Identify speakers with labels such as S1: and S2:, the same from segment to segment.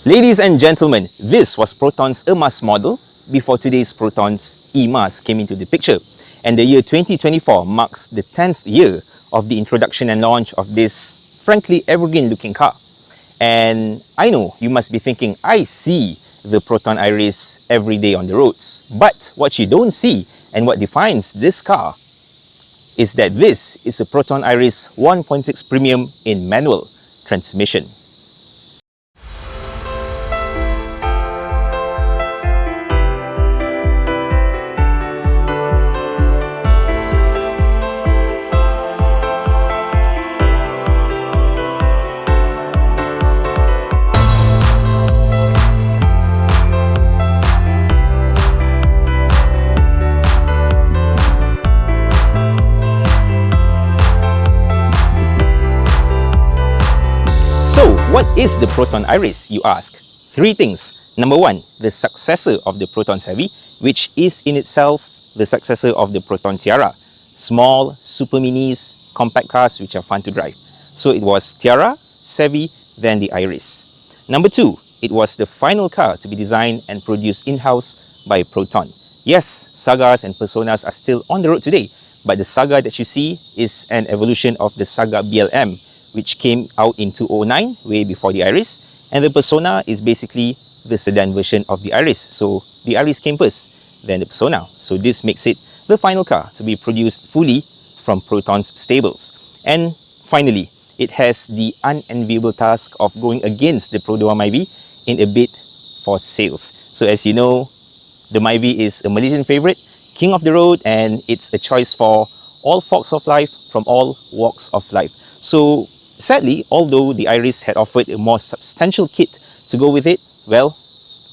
S1: Ladies and gentlemen, this was Proton's EMAS model before today's Proton's EMAS came into the picture. And the year 2024 marks the 10th year of the introduction and launch of this frankly evergreen looking car. And I know you must be thinking, I see the Proton Iriz every day on the roads. But what you don't see and what defines this car is that this is a Proton Iriz 1.6 Premium in manual transmission. So, what is the Proton Iriz, you ask? Three things. Number one, the successor of the Proton Savvy, which is in itself the successor of the Proton Tiara. Small, super minis, compact cars which are fun to drive. So it was Tiara, Savvy, then the Iriz. Number two, it was the final car to be designed and produced in-house by Proton. Yes, Sagas and Personas are still on the road today, but the Saga that you see is an evolution of the Saga BLM, which came out in 2009, way before the Iriz, and the Persona is basically the sedan version of the Iriz. So the Iriz came first, then the Persona. So this makes it the final car to be produced fully from Proton's stables. And finally, it has the unenviable task of going against the Pro Dua Myvi in a bid for sales. So as you know, the Myvi is a Malaysian favorite, king of the road, and it's a choice for all forks of life from all walks of life. So sadly, although the Iriz had offered a more substantial kit to go with it, well,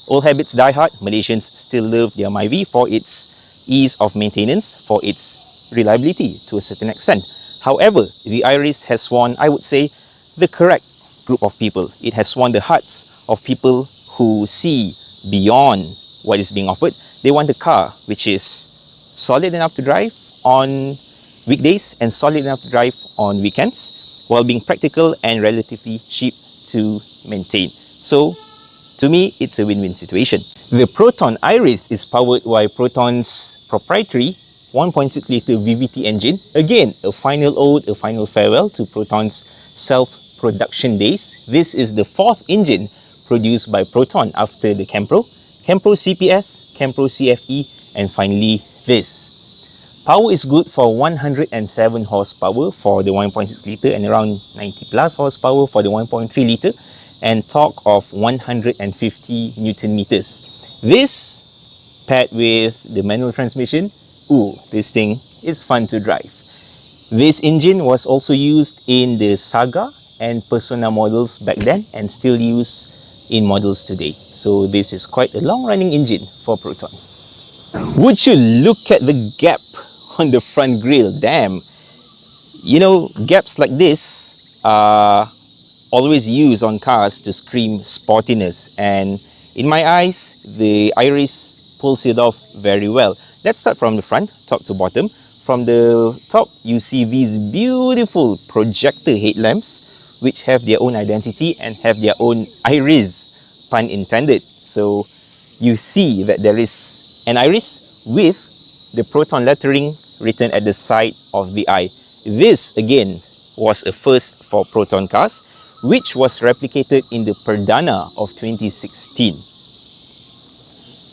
S1: old habits die hard. Malaysians still love their Myvi for its ease of maintenance, for its reliability to a certain extent. However, the Iriz has won, I would say, the correct group of people. It has won the hearts of people who see beyond what is being offered. They want a car which is solid enough to drive on weekdays and solid enough to drive on weekends, while being practical and relatively cheap to maintain. So, to me, it's a win-win situation. The Proton Iriz is powered by Proton's proprietary 1.6 litre VVT engine. Again, a final ode, a final farewell to Proton's self-production days. This is the fourth engine produced by Proton after the Campro, Campro CPS, Campro CFE, and finally this. Power is good for 107 horsepower for the 1.6 litre and around 90 plus horsepower for the 1.3 litre, and torque of 150 Newton meters. This paired with the manual transmission, ooh, this thing is fun to drive. This engine was also used in the Saga and Persona models back then and still used in models today. So this is quite a long-running engine for Proton. Would you look at the gap on the front grille? Damn, you know, gaps like this are always used on cars to scream sportiness, and in my eyes the Iriz pulls it off very well. Let's start from the front, top to bottom. From the top, you see these beautiful projector headlamps which have their own identity and have their own Iriz, pun intended. So you see that there is an Iriz with the Proton lettering written at the side of the eye. This again was a first for Proton cars, which was replicated in the Perdana of 2016.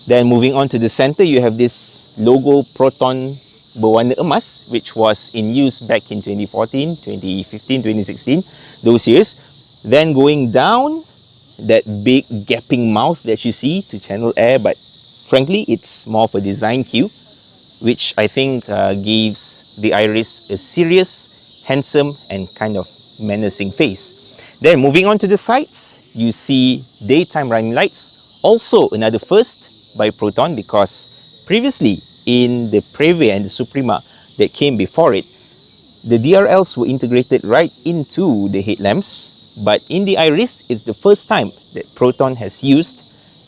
S1: Then moving on to the center, you have this logo Proton berwarna emas, which was in use back in 2014, 2015, 2016, those years. Then going down, that big gaping mouth that you see to channel air, but frankly it's more of a design cue, which I think gives the Iriz a serious, handsome and kind of menacing face. Then moving on to the sides, you see daytime running lights, also another first by Proton, because previously in the Preve and the Suprema that came before it, the DRLs were integrated right into the headlamps, but in the Iriz, it's the first time that Proton has used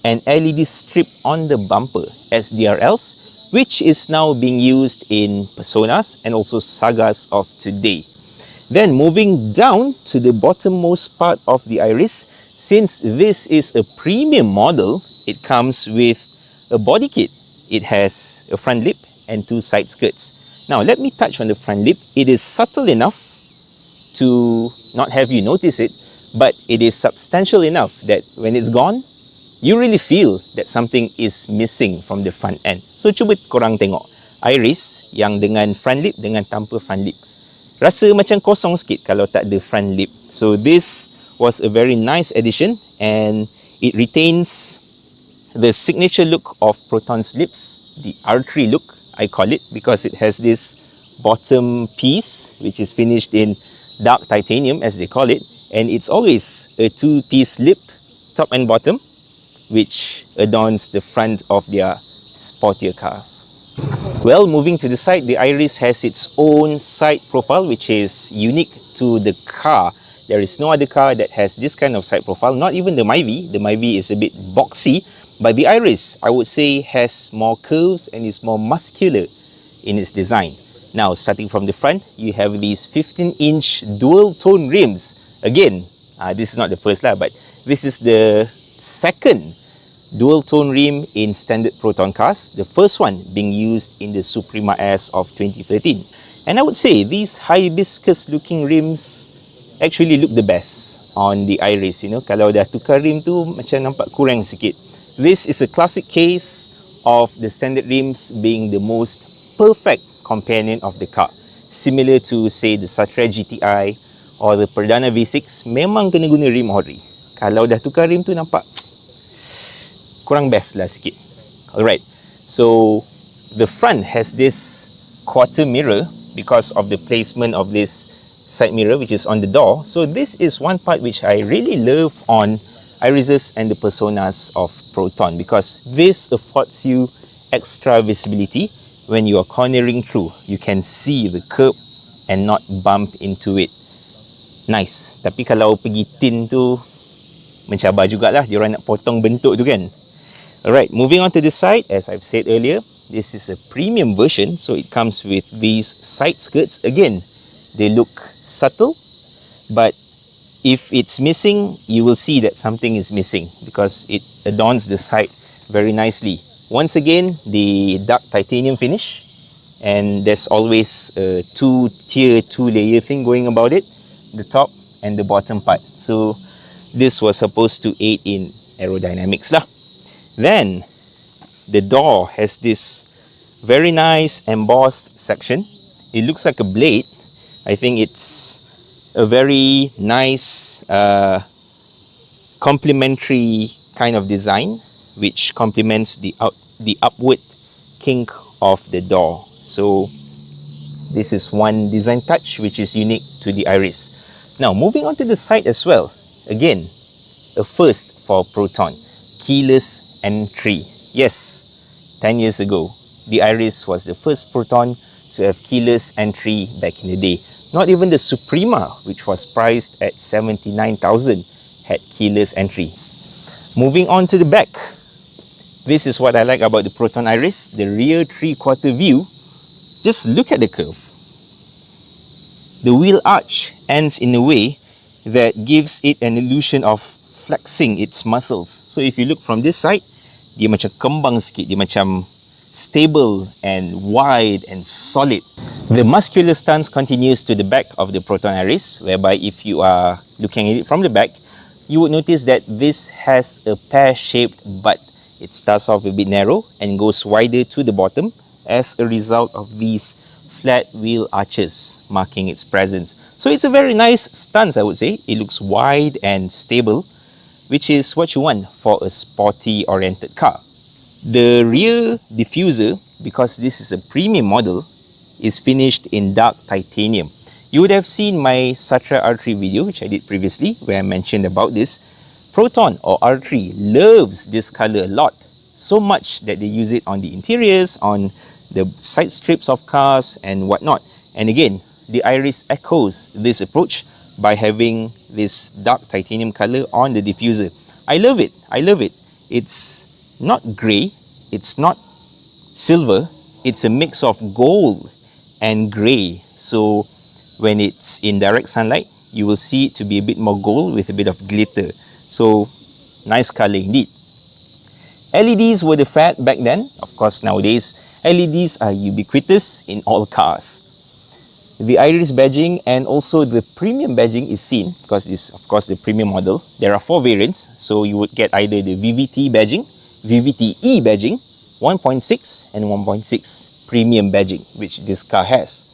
S1: an LED strip on the bumper as DRLs, which is now being used in Personas and also Sagas of today. Then moving down to the bottommost part of the Iriz, Since this is a premium model, it comes with a body kit. It has a front lip and two side skirts. Now let me touch on the front lip. It is subtle enough to not have you notice it, but it is substantial enough that when it's gone, you really feel that something is missing from the front end. So cuba korang tengok Iriz yang dengan front lip dengan tanpa front lip. Rasa macam kosong sikit kalau tak ada front lip. So this was a very nice addition and it retains the signature look of Proton's lips, the R3 look I call it, because it has this bottom piece which is finished in dark titanium as they call it, and it's always a two-piece lip, top and bottom, which adorns the front of their sportier cars. Well, moving to the side, the Iriz has its own side profile which is unique to the car. There is no other car that has this kind of side profile, not even the Myvi. The Myvi is a bit boxy, but the Iriz, I would say, has more curves and is more muscular in its design. Now, starting from the front, you have these 15-inch dual-tone rims. Again, this is not the first lah, but this is the second dual-tone rim in standard Proton cars, the first one being used in the Suprema S of 2013. And I would say these hibiscus-looking rims actually look the best on the Iriz. You know, kalau dah tukar rim tu macam nampak kurang sikit. This is a classic case of the standard rims being the most perfect companion of the car. Similar to say the Satra GTI or the Perdana V6, memang kena guna rim ori. Kalau dah tukar rim tu nampak kurang best lah sikit. Alright, so the front has this quarter mirror because of the placement of this side mirror which is on the door. So this is one part which I really love on Irizes and the Personas of Proton, because this affords you extra visibility when you are cornering through. You can see the curb and not bump into it. Nice. Tapi kalau pergi tin tu mencabar jugalah, diorang nak potong bentuk tu kan. Alright, moving on to the side, as I've said earlier, this is a premium version, so it comes with these side skirts. Again, they look subtle, but if it's missing, you will see that something is missing because it adorns the side very nicely. Once again, the dark titanium finish, and there's always a two-tier, two-layer thing going about it, the top and the bottom part. So this was supposed to aid in aerodynamics lah. Then the door has this very nice embossed section. It looks like a blade. I think it's a very nice complementary kind of design which complements the upward kink of the door. So this is one design touch which is unique to the Iriz. Now moving on to the side as well, again a first for Proton, keyless entry. Yes, 10 years ago the Iriz was the first Proton to have keyless entry back in the day. Not even the Suprema, which was priced at 79,000, had keyless entry. Moving on to the back, this is what I like about the Proton Iriz, the rear three-quarter view. Just look at the curve. The wheel arch ends in a way that gives it an illusion of flexing its muscles. So if you look from this side, dia macam kembang sikit, dia macam stable and wide and solid. The muscular stance continues to the back of the Proton Iriz, whereby if you are looking at it from the back, you would notice that this has a pear-shaped butt. It starts off a bit narrow and goes wider to the bottom as a result of these flat wheel arches marking its presence. So it's a very nice stance, I would say. It looks wide and stable, which is what you want for a sporty oriented car. The rear diffuser, because this is a premium model, is finished in dark titanium. You would have seen my Satra R3 video, which I did previously, where I mentioned about this. Proton or R3 loves this color a lot, so much that they use it on the interiors, on the side strips of cars and whatnot. And again, the Iriz echoes this approach by having this dark titanium color on the diffuser. I love it. I love it. It's not grey, it's not silver, it's a mix of gold and grey. So when it's in direct sunlight, you will see it to be a bit more gold with a bit of glitter. So nice color indeed. LEDs were the fad back then. Of course, nowadays LEDs are ubiquitous in all cars. The Iriz badging and also the premium badging is seen because it's of course the premium model. There are 4 variants, so you would get either the VVT badging, VVT-E badging, 1.6 and 1.6 premium badging, which this car has.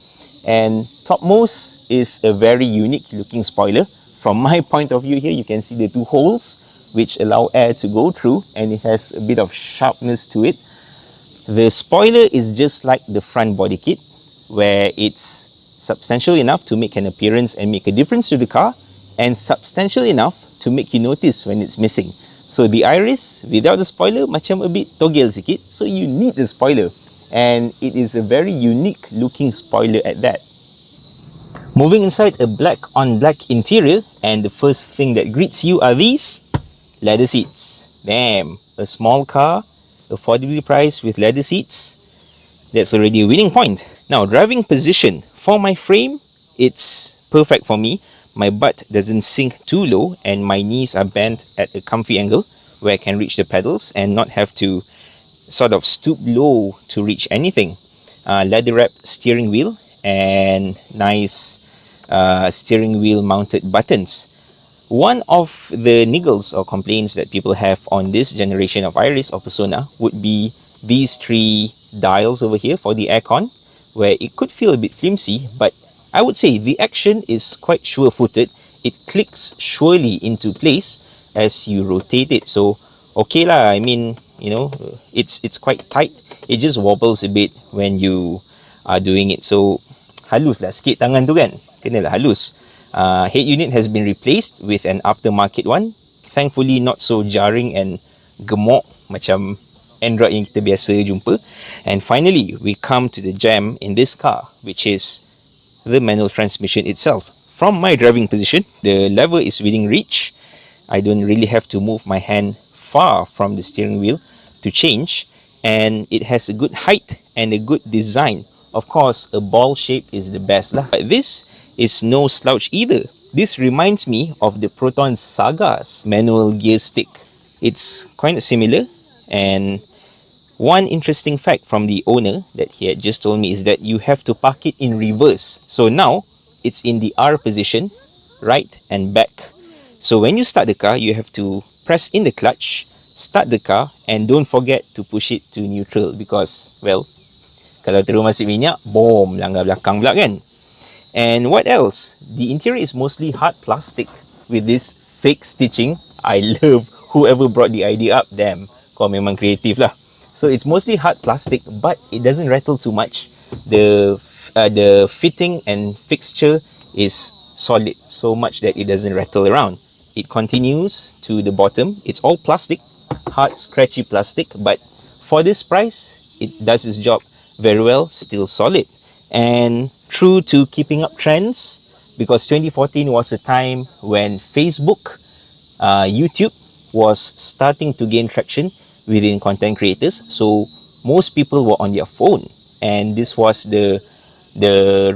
S1: And topmost is a very unique looking spoiler. From my point of view here, you can see the 2 holes which allow air to go through, and it has a bit of sharpness to it. The spoiler is just like the front body kit, where it's substantial enough to make an appearance and make a difference to the car, and substantial enough to make you notice when it's missing. So the Iriz without the spoiler macam a bit togel sikit, so you need the spoiler, and it is a very unique looking spoiler at that. Moving inside a black on black interior, and the first thing that greets you are these leather seats. Damn, a small car, affordably priced with leather seats. That's already a winning point. Now, driving position. For my frame, it's perfect for me. My butt doesn't sink too low and my knees are bent at a comfy angle where I can reach the pedals and not have to sort of stoop low to reach anything. Leather wrapped steering wheel and nice steering wheel mounted buttons. One of the niggles or complaints that people have on this generation of Iriz or Persona would be these 3 dials over here for the aircon, where it could feel a bit flimsy, but I would say the action is quite sure-footed. It clicks surely into place as you rotate it. So okay lah, I mean, you know, it's quite tight. It just wobbles a bit when you are doing it. So halus lah sikit tangan tu kan, kena lah halus. Head unit has been replaced with an aftermarket one. Thankfully not so jarring and gemuk macam Android yang kita biasa jumpa. And finally, we come to the gem in this car, which is the manual transmission itself. From my driving position, the lever is within reach. I don't really have to move my hand far from the steering wheel to change, and it has a good height and a good design. Of course, a ball shape is the best lah. But this is no slouch either. This reminds me of the Proton Saga's manual gear stick. It's quite similar, and one interesting fact from the owner that he had just told me is that you have to park it in reverse. So now it's in the R position, right and back. So when you start the car, you have to press in the clutch, start the car, and don't forget to push it to neutral because, well, kalau terus masuk minyak, boom, langgar belakang pula kan. And what else? The interior is mostly hard plastic with this fake stitching. I love whoever brought the idea up. Damn, kau memang kreatif lah. So it's mostly hard plastic, but it doesn't rattle too much. The fitting and fixture is solid, so much that it doesn't rattle around. It continues to the bottom. It's all plastic, hard, scratchy plastic, but for this price, it does its job very well, still solid. And true to keeping up trends, because 2014 was a time when Facebook, YouTube was starting to gain traction within content creators, so most people were on their phone, and this was the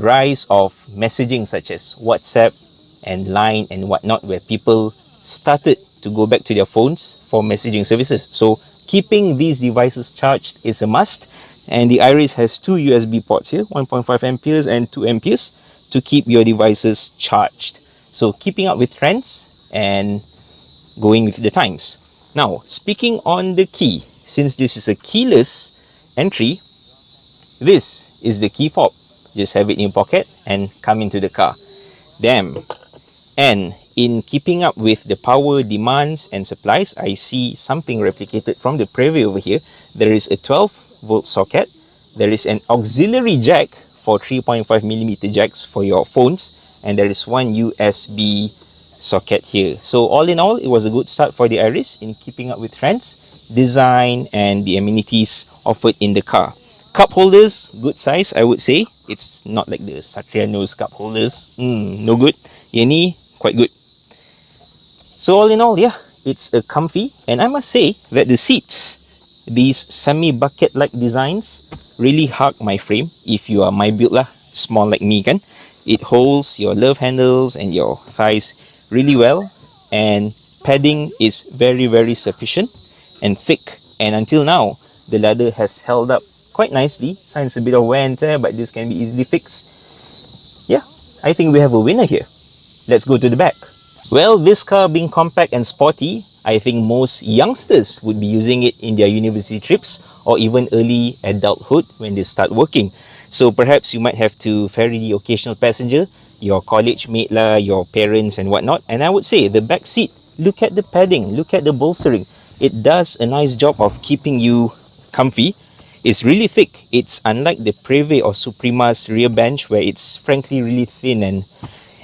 S1: rise of messaging such as WhatsApp and Line and whatnot, where people started to go back to their phones for messaging services. So keeping these devices charged is a must, and the Iriz has 2 USB ports here, 1.5 amperes and 2 amperes to keep your devices charged. So keeping up with trends and going with the times. Now, speaking on the key, since this is a keyless entry, this is the key fob. Just have it in your pocket and come into the car. Damn. And in keeping up with the power demands and supplies, I see something replicated from the preview over here. There is a 12-volt socket. There is an auxiliary jack for 3.5mm jacks for your phones. And there is one USB socket here. So all in all, it was a good start for the Iriz in keeping up with trends, design, and the amenities offered in the car. Cup holders, good size, I would say. It's not like the Satriano's cup holders. No good. Yang ni, quite good. So all in all, yeah, it's a comfy, and I must say that the seats, these semi-bucket-like designs, really hug my frame. If you are my build lah, small like me kan, it holds your love handles and your thighs really well, and padding is very, very sufficient and thick. And until now, the leather has held up quite nicely. Signs a bit of wear and tear, but this can be easily fixed. Yeah, I think we have a winner here. Let's go to the back. Well, this car being compact and sporty, I think most youngsters would be using it in their university trips or even early adulthood when they start working. So perhaps you might have to ferry the occasional passenger, your college mate lah, your parents and whatnot. And I would say the back seat, look at the padding, look at the bolstering. It does a nice job of keeping you comfy. It's really thick. It's unlike the Preve or Suprima's rear bench where it's frankly really thin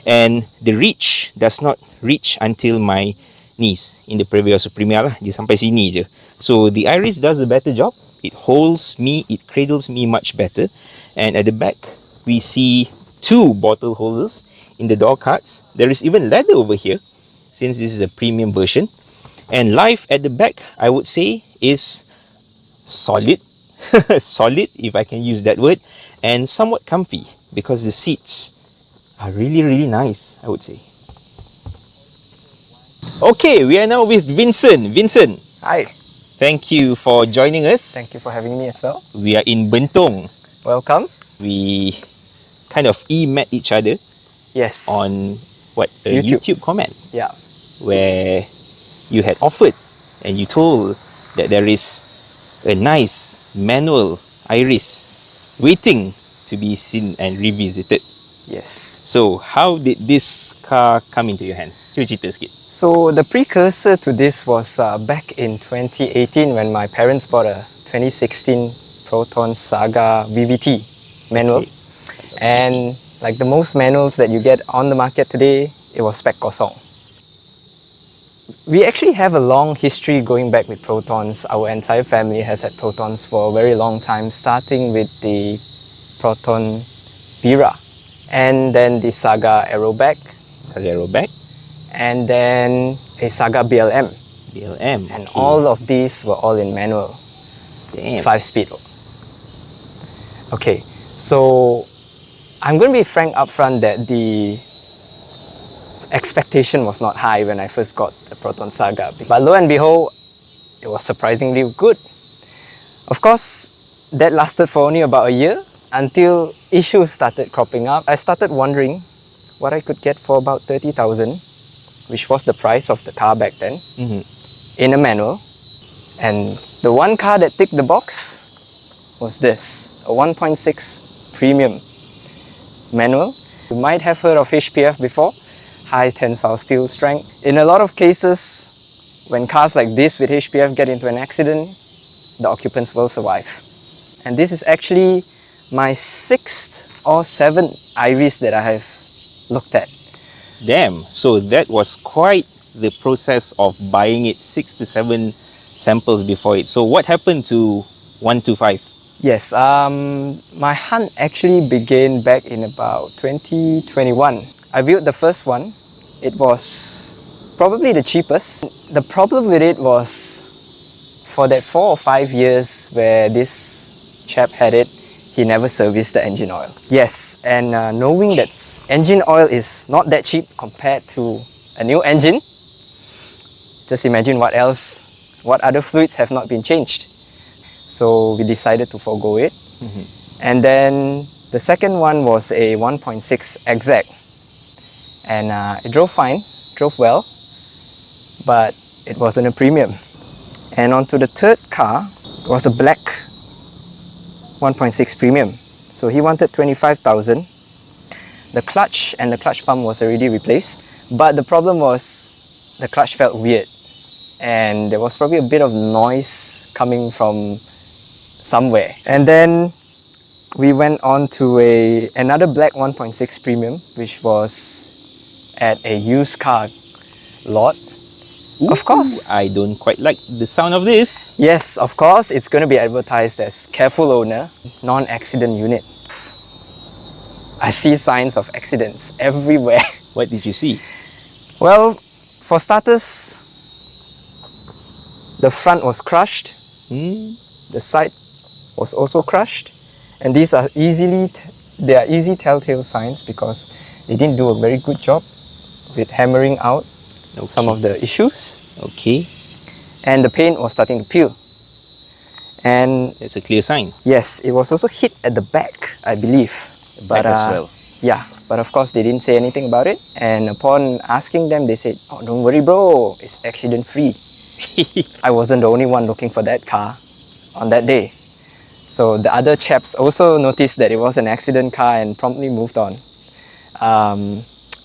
S1: and the reach does not reach until my knees. In the Preve or Suprema lah, dia sampai sini je. So the Iriz does a better job. It holds me, it cradles me much better. And at the back, we see 2 bottle holders in the door cards. There is even leather over here, since this is a premium version. And life at the back, I would say, is solid. Solid, if I can use that word. And somewhat comfy, because the seats are really, really nice, I would say. Okay, we are now with Vincent. Vincent.
S2: Hi.
S1: Thank you for joining us.
S2: Thank you for having me as well.
S1: We are in Bentong.
S2: Welcome.
S1: We kind of met each other.
S2: Yes.
S1: On what? A YouTube comment.
S2: Yeah.
S1: Where you had offered and you told that there is a nice manual Iriz waiting to be seen and revisited.
S2: Yes.
S1: So how did this car come into your hands? Cuba cerita sikit.
S2: So the precursor to this was back in 2018 when my parents bought a 2016 Proton Saga VVT manual.
S1: Okay.
S2: And like the most manuals that you get on the market today, it was spec kosong. We actually have a long history going back with Protons. Our entire family has had Protons for a very long time, starting with the Proton Bira, and then the Saga Aeroback, and then a Saga BLM.
S1: BLM.
S2: And all of these were all in manual.
S1: Damn.
S2: 5-speed. Okay, so I'm going to be frank upfront that the expectation was not high when I first got the Proton Saga. But lo and behold, it was surprisingly good. Of course, that lasted for only about a year until issues started cropping up. I started wondering what I could get for about 30,000, which was the price of the car back then, in a manual. And the one car that ticked the box was this, a 1.6 Premium manual. You might have heard of HPF before, high tensile steel strength. In a lot of cases, when cars like this with HPF get into an accident, the occupants will survive. And this is actually my 6th or 7th Iriz that I have looked at.
S1: Damn, so that was quite the process of buying it, 6 to 7 samples before it. So what happened to 125?
S2: Yes, my hunt actually began back in about 2021. I viewed the first one. It was probably the cheapest. The problem with it was for that 4 or 5 years where this chap had it, he never serviced the engine oil. Yes, and knowing that engine oil is not that cheap compared to a new engine, just imagine what other fluids have not been changed. So we decided to forego it. And then the second one was a 1.6 exact. And it drove fine, drove well, but it wasn't a premium. And onto the third car was a black 1.6 premium. So he wanted 25,000. The clutch and the clutch pump was already replaced, but the problem was the clutch felt weird. And there was probably a bit of noise coming from somewhere. And then we went on to another black 1.6 premium, which was at a used car lot.
S1: Ooh,
S2: of course.
S1: I don't quite like the sound of this.
S2: Yes, of course, it's going to be advertised as careful owner, non-accident unit. I see signs of accidents everywhere.
S1: What did you see?
S2: Well, for starters, the front was crushed. The side was also crushed. And these are easy telltale signs because they didn't do a very good job with hammering out some of the issues,
S1: Okay,
S2: and the paint was starting to peel. And
S1: that's a clear sign.
S2: yes, it was also hit at the back, I believe.
S1: Back as well.
S2: Yeah, but of course they didn't say anything about it. And upon asking them, they said, "Oh, don't worry, bro. It's accident free." I wasn't the only one looking for that car on that day. So the other chaps also noticed that it was an accident car and promptly moved on.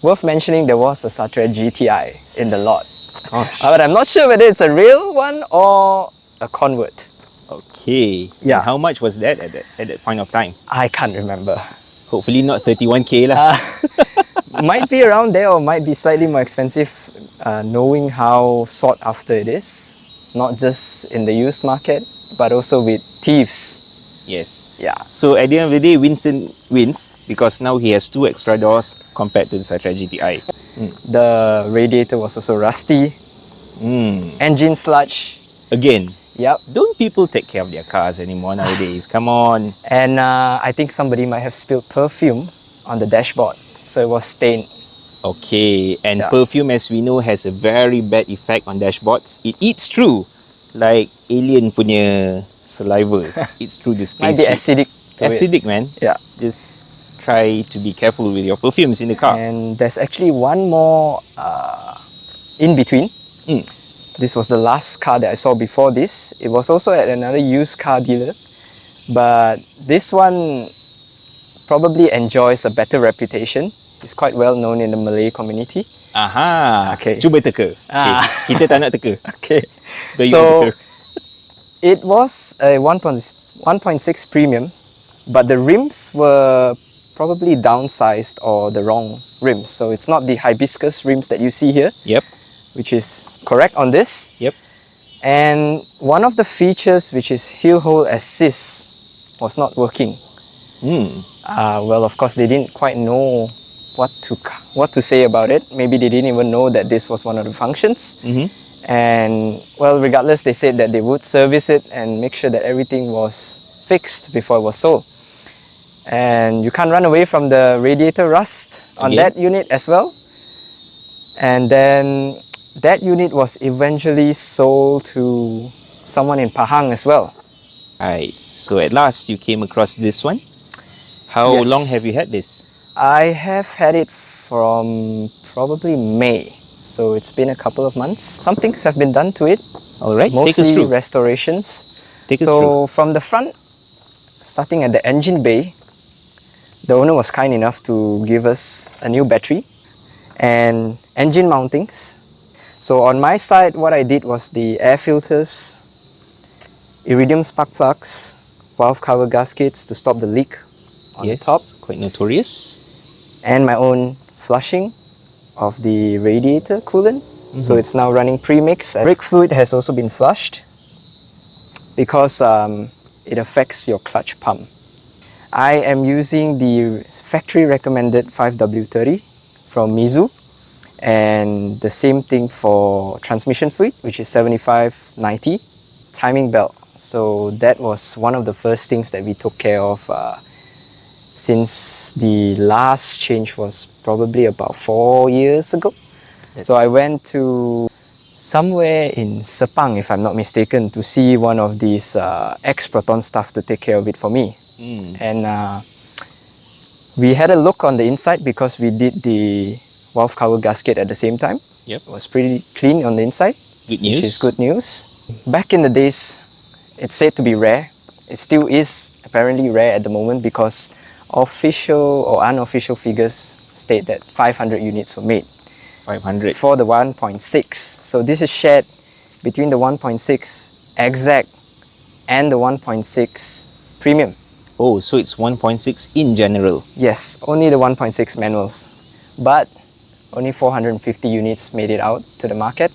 S2: Worth mentioning, there was a Satra GTI in the lot.
S1: Gosh.
S2: But I'm not sure whether it's a real one or a convert.
S1: Okay.
S2: Yeah.
S1: And how much was that at that point of time?
S2: I can't remember.
S1: Hopefully not 31k lah.
S2: Might be around there or might be slightly more expensive, knowing how sought after it is, not just in the used market, but also with thieves.
S1: Yes.
S2: Yeah.
S1: So at the end of the day, Vincent wins because now he has 2 extra doors compared to the Satra GTI.
S2: The radiator was also rusty, engine sludge.
S1: Again,
S2: Yep.
S1: don't people take care of their cars anymore nowadays? Come on.
S2: And I think somebody might have spilled perfume on the dashboard, so it was stained.
S1: Okay, and
S2: Yeah.
S1: perfume, as we know, has a very bad effect on dashboards. It eats through, like alien punya saliva. It's through the
S2: Might
S1: space.
S2: be acidic. to it.
S1: Acidic, man.
S2: Yeah.
S1: Just try to be careful with your perfumes in the car.
S2: And there's actually one more in between. This was the last car that I saw before this. It was also at another used car dealer, but this one probably enjoys a better reputation. It's quite well known in the Malay community.
S1: Aha.
S2: Okay.
S1: Cuba teka.
S2: Ah.
S1: Okay. Kita tak nak teka.
S2: Okay.
S1: But you
S2: So
S1: want teka.
S2: it was a 1.6 premium, but the rims were probably downsized or the wrong rims. So it's not the hibiscus rims that you see here,
S1: Yep.
S2: which is correct on this.
S1: Yep.
S2: And one of the features, which is heel hole assist, was not working. Well, of course, they didn't quite know what to say about it. Maybe they didn't even know that this was one of the functions. And well, regardless, they said that they would service it and make sure that everything was fixed before it was sold. And you can't run away from the radiator rust on
S1: Again?
S2: that unit as well. And then that unit was eventually sold to someone in Pahang as well.
S1: Alright. So at last you came across this one. How
S2: Yes.
S1: long have you had this?
S2: I have had it from probably May. So it's been a couple of months. Some things have been done to it.
S1: Alright. Take us
S2: Mostly
S1: through.
S2: restorations.
S1: Take us through.
S2: So from the front, starting at the engine bay, the owner was kind enough to give us a new battery and engine mountings. So on my side, what I did was the air filters, iridium spark plugs, valve cover gaskets to stop the leak on
S1: Yes.
S2: the top,
S1: Quite notorious.
S2: and my own flushing of the radiator coolant. So it's now running pre-mix. Brake fluid has also been flushed because it affects your clutch pump. I am using the factory recommended 5W30 from Mizu, and the same thing for transmission fluid, which is 7590. Timing belt. So that was one of the first things that we took care of since the last change was probably about 4 years ago. So I went to somewhere in Sepang, if I'm not mistaken, to see one of these ex-Proton staff to take care of it for me. And we had a look on the inside because we did the valve cover gasket at the same time.
S1: Yep.
S2: It was pretty clean on the inside,
S1: Good news.
S2: which is good news. Back in the days, it's said to be rare. It still is apparently rare at the moment because official or unofficial figures state that 500 units were made
S1: 500.
S2: for the 1.6. So this is shared between the 1.6 exact and the 1.6 premium.
S1: Oh, so it's 1.6 in general.
S2: Yes, only the 1.6 manuals, but only 450 units made it out to the market.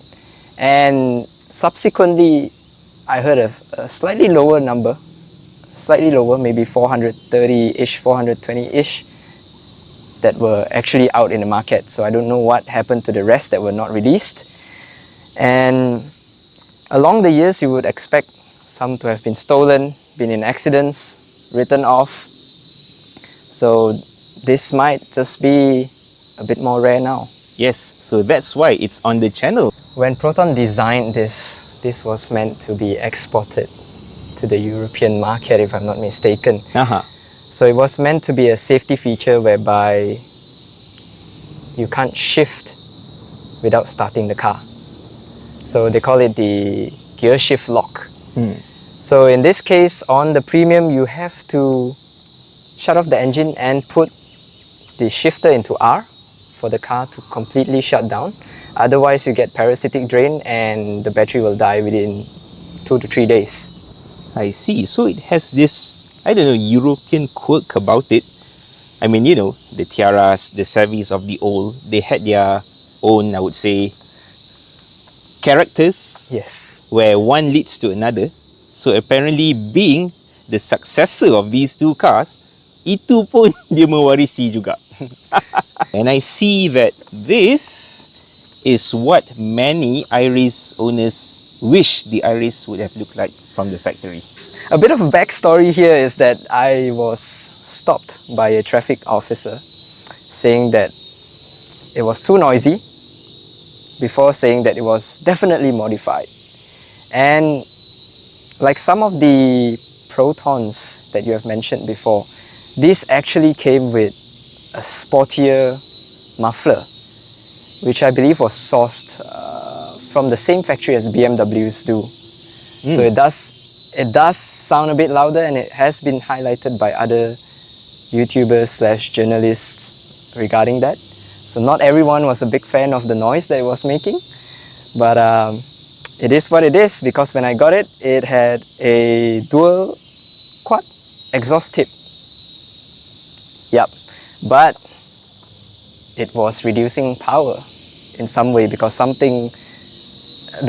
S2: And subsequently, I heard of a slightly lower number, slightly lower, maybe 430-ish, 420-ish, that were actually out in the market. So I don't know what happened to the rest that were not released. And along the years, you would expect some to have been stolen, been in accidents, written off. So this might just be a bit more rare now.
S1: Yes, so that's why it's on the channel.
S2: When Proton designed this, this was meant to be exported to the European market, if I'm not mistaken. So it was meant to be a safety feature whereby you can't shift without starting the car. So they call it the gear shift lock. So in this case, on the Premium, you have to shut off the engine and put the shifter into R for the car to completely shut down. Otherwise, you get parasitic drain and the battery will die within 2 to 3 days.
S1: I see. So it has this, I don't know, European quirk about it. I mean, you know, the Tiaras, the Savis of the old, they had their own, I would say, characters.
S2: Yes.
S1: Where one leads to another. So apparently being the successor of these two cars, itu pun dia mewarisi juga. And I see that this is what many Iriz owners wish the Iriz would have looked like from the factory.
S2: A bit of a backstory here is that I was stopped by a traffic officer saying that it was too noisy before saying that it was definitely modified. And like some of the Protons that you have mentioned before, this actually came with a sportier muffler, which I believe was sourced from the same factory as BMWs do. So it does sound a bit louder, and it has been highlighted by other YouTubers / journalists regarding that. So not everyone was a big fan of the noise that it was making, but it is what it is, because when I got it, it had a dual quad exhaust tip. Yep, but it was reducing power in some way because the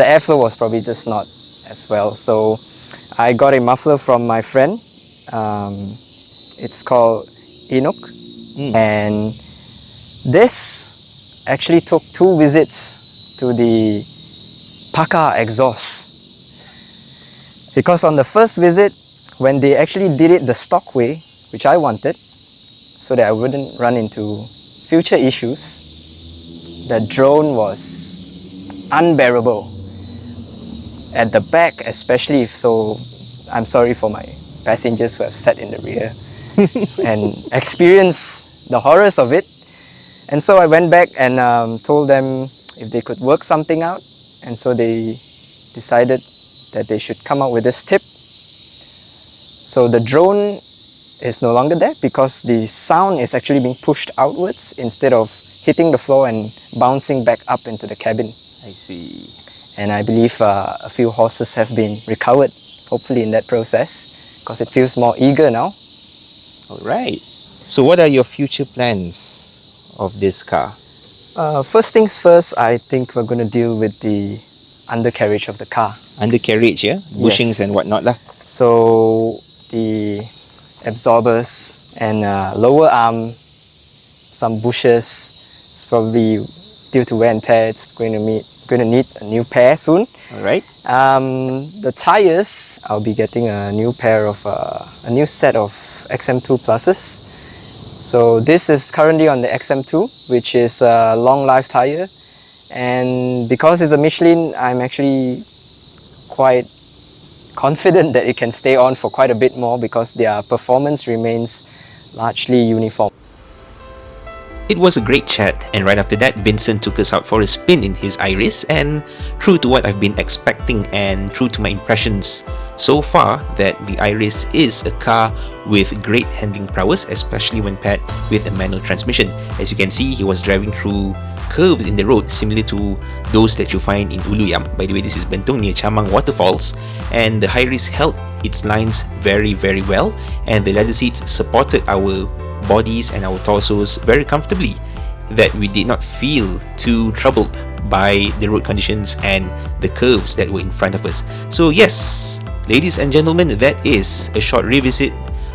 S2: airflow was probably just not as well. So I got a muffler from my friend. It's called Enoch, and this actually took 2 visits to the Paka exhaust, because on the first visit, when they actually did it the stock way, which I wanted, so that I wouldn't run into future issues, the drone was unbearable at the back, especially. So I'm sorry for my passengers who have sat in the rear and experienced the horrors of it. And so I went back and told them if they could work something out, and so they decided that they should come up with this tip. So the drone is no longer there because the sound is actually being pushed outwards instead of hitting the floor and bouncing back up into the cabin.
S1: I see.
S2: And I believe a few horses have been recovered, hopefully in that process, because it feels more eager now.
S1: Alright. So what are your future plans of this car?
S2: First things first, I think we're going to deal with the undercarriage of the car.
S1: Undercarriage, yeah? Bushings
S2: Yes.
S1: and whatnot lah.
S2: So the absorbers and lower arm, some bushes. It's probably due to wear and tear. It's going to need a new pair soon.
S1: Alright.
S2: The tires, I'll be getting a new pair of a new set of XM2 pluses. So this is currently on the XM2, which is a long life tire, and because it's a Michelin, I'm actually quite confident that it can stay on for quite a bit more because their performance remains largely uniform.
S1: It was a great chat, and right after that, Vincent took us out for a spin in his Iriz, and true to what I've been expecting and true to my impressions so far, that the Iriz is a car with great handling prowess, especially when paired with a manual transmission. As you can see, he was driving through curves in the road similar to those that you find in Uluyam. By the way, this is Bentong near Chamang Waterfalls, and the Iriz held its lines very well, and the leather seats supported our bodies and our torsos very comfortably, that we did not feel too troubled by the road conditions and the curves that were in front of us. So yes, ladies and gentlemen, that is a short revisit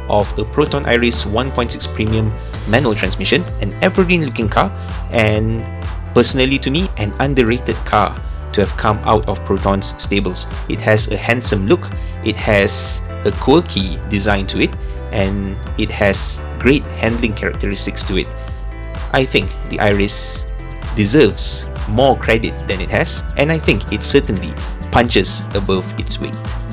S1: of a Proton Iriz 1.6 Premium manual transmission, an evergreen looking car, and personally to me, an underrated car to have come out of Proton's stables. It has a handsome look, it has a quirky design to it, and it has great handling characteristics to it. I think the Iriz deserves more credit than it has, and I think it certainly punches above its weight.